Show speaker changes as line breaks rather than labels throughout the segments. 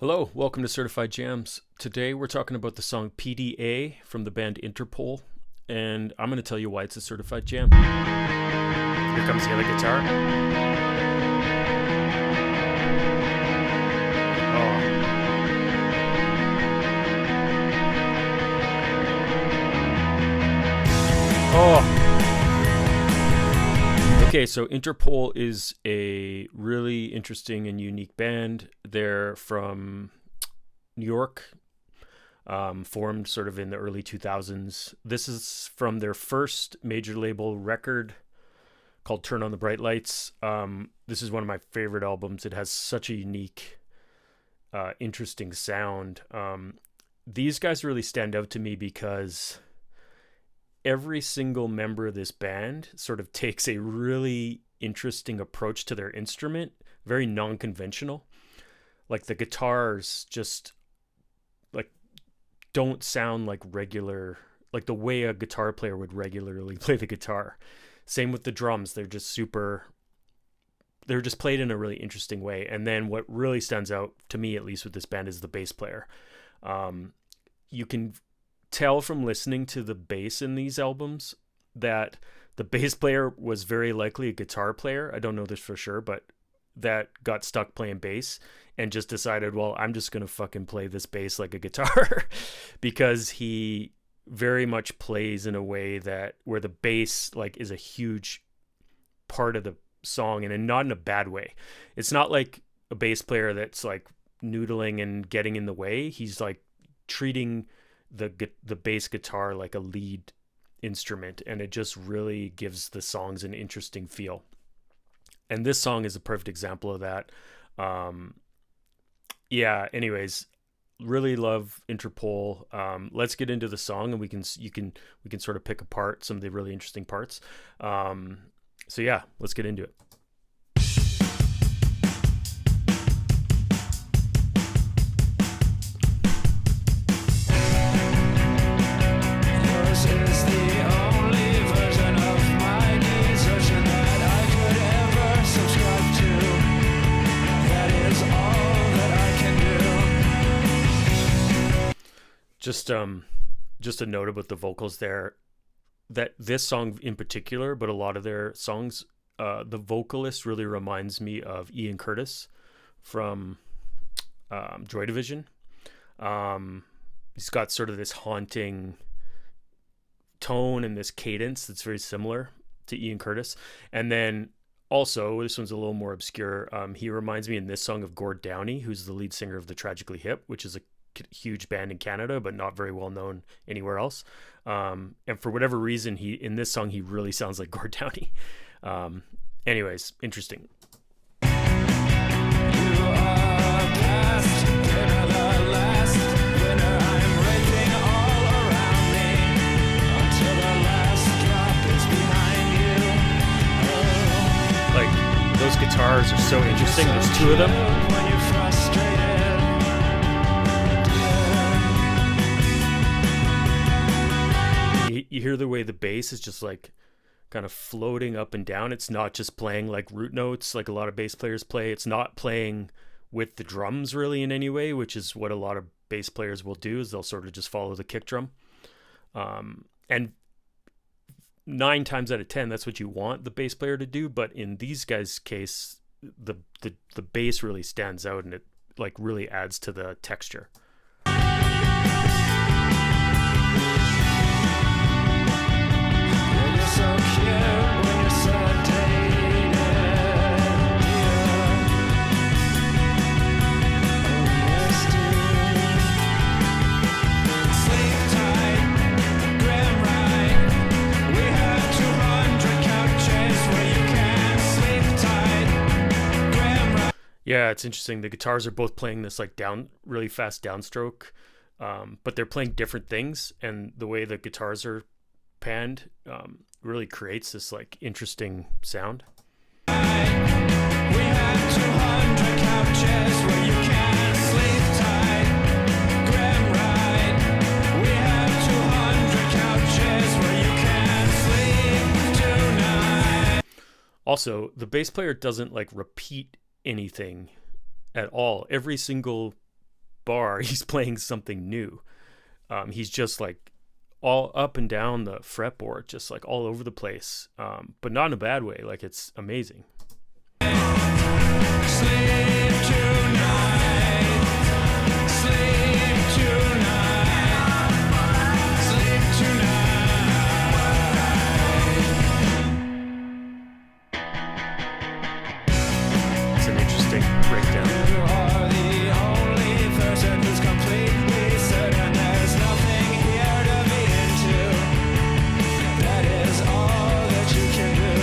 Hello, welcome to Certified Jams. Today we're talking about the song PDA from the band Interpol, and I'm going to tell you why it's a certified jam. Here comes the other guitar. Oh. Okay, so Interpol is a really interesting and unique band. They're from New York, formed sort of in the early 2000s. This is from their first major label record called Turn on the Bright Lights. This is one of my favorite albums. It has such a unique, interesting sound. These guys really stand out to me because every single member of this band sort of takes a really interesting approach to their instrument, very non-conventional. Like the guitars just like don't sound like regular, like the way a guitar player would regularly play the guitar. Same with the drums. They're just played in a really interesting way. And then what really stands out to me, at least with this band, is the bass player. You can tell from listening to the bass in these albums that the bass player was very likely a guitar player. I don't know this for sure, but that got stuck playing bass and just decided, well, I'm just going to fucking play this bass like a guitar because he very much plays in a way that where the bass like is a huge part of the song, and not in a bad way. It's not like a bass player that's like noodling and getting in the way. He's like treating the bass guitar like a lead instrument, and it just really gives the songs an interesting feel. And this song is a perfect example of that. Anyways, really love Interpol. Let's get into the song, and we can sort of pick apart some of the really interesting parts. Let's get into it. Just a note about the vocals there, that this song in particular, but a lot of their songs, the vocalist really reminds me of Ian Curtis from Joy Division. He's got sort of this haunting tone and this cadence that's very similar to Ian Curtis. And then also, this one's a little more obscure. He reminds me in this song of Gord Downie, who's the lead singer of the Tragically Hip, which is a huge band in Canada, but not very well known anywhere else. And for whatever reason, in this song, he really sounds like Gord Downie. Anyways, interesting. Like, those guitars are so interesting. There's two of them. You hear the way the bass is just like kind of floating up and down. It's not just playing like root notes like a lot of bass players play. It's not playing with the drums really in any way, which is what a lot of bass players will do, is they'll sort of just follow the kick drum. And 9 times out of 10, that's what you want the bass player to do. But in these guys' case, the bass really stands out, and it like really adds to the texture. Yeah, it's interesting. The guitars are both playing this like really fast downstroke, but they're playing different things, and the way the guitars are panned really creates this like interesting sound. We have 200 couches where you can sleep tight. Grim ride. We have 200 couches where you can sleep tonight. Also, the bass player doesn't like repeat anything at all. Every single bar, he's playing something new. He's just like all up and down the fretboard, just like all over the place, but not in a bad way. Like, it's amazing. Sleep tonight, sleep tonight, sleep tonight. It's an interesting breakdown. You are the only person who's completely certain there's nothing here to be into. That is all that you can do.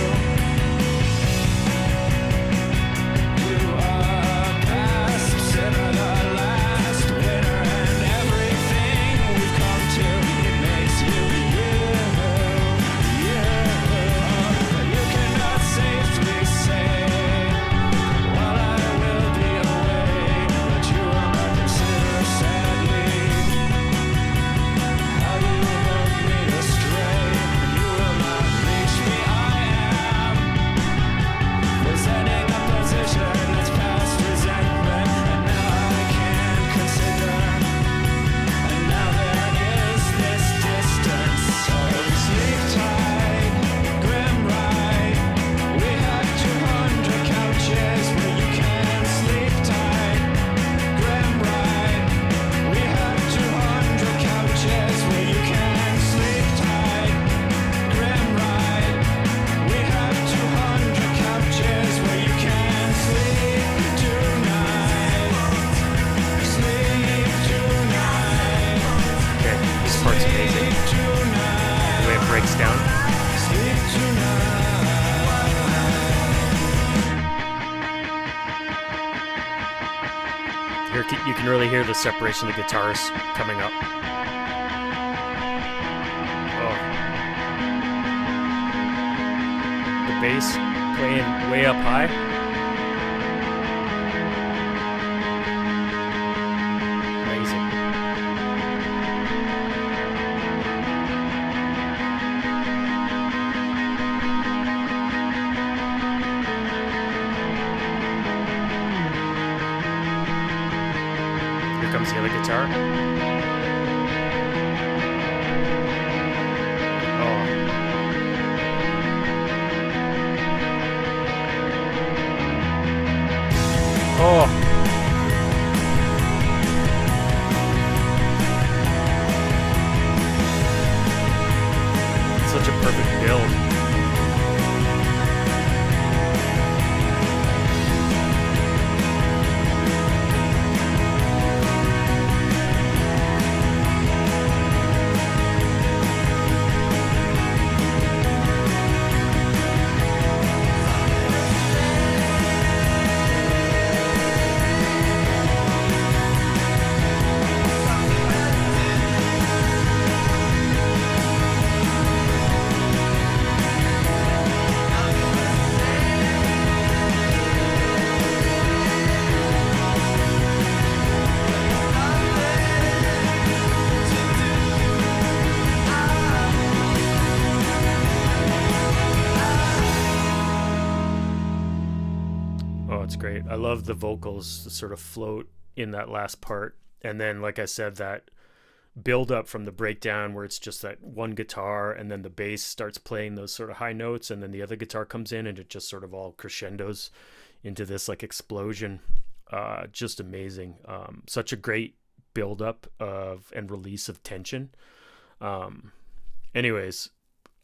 You are past sinner, the last winner, and everything we've come to, it makes you, but you cannot safely say, while I will be away, but you will not consider sadly how you led me astray. You will not reach me. I am presenting a position that's past resentment, and now I can't consider, and now there is this distance. So sleep tight, grim ride. We have 200 couches where you can sleep tight, grim ride. We have 200 couches where you can sleep tight, grim ride. We have 200 couches where you can sleep tonight, sleep tonight. Okay, this part's amazing. The way it breaks down. Sleep Here, you can really hear the separation of the guitars coming up. Oh. The bass playing way up high. Amazing. Here comes the other guitar. Oh. Oh. Such a perfect build. It's great. I love the vocals that sort of float in that last part. And then, like I said, that build up from the breakdown where it's just that one guitar and then the bass starts playing those sort of high notes and then the other guitar comes in and it just sort of all crescendos into this like explosion. Just amazing. Such a great build up of and release of tension. Anyways,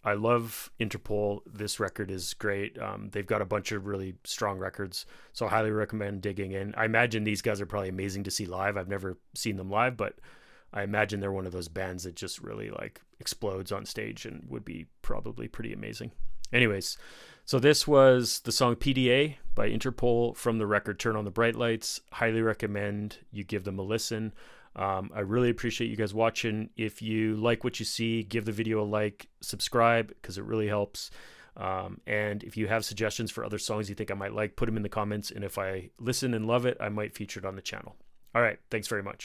I love Interpol. This record is great. They've got a bunch of really strong records, so I highly recommend digging in. I imagine these guys are probably amazing to see live. I've never seen them live, but I imagine they're one of those bands that just really like explodes on stage and would be probably pretty amazing. Anyways, so this was the song PDA by Interpol from the record Turn on the Bright Lights. Highly recommend you give them a listen. I really appreciate you guys watching. If you like what you see, give the video a like, subscribe, because it really helps. And if you have suggestions for other songs you think I might like, put them in the comments. And if I listen and love it, I might feature it on the channel. All right. Thanks very much.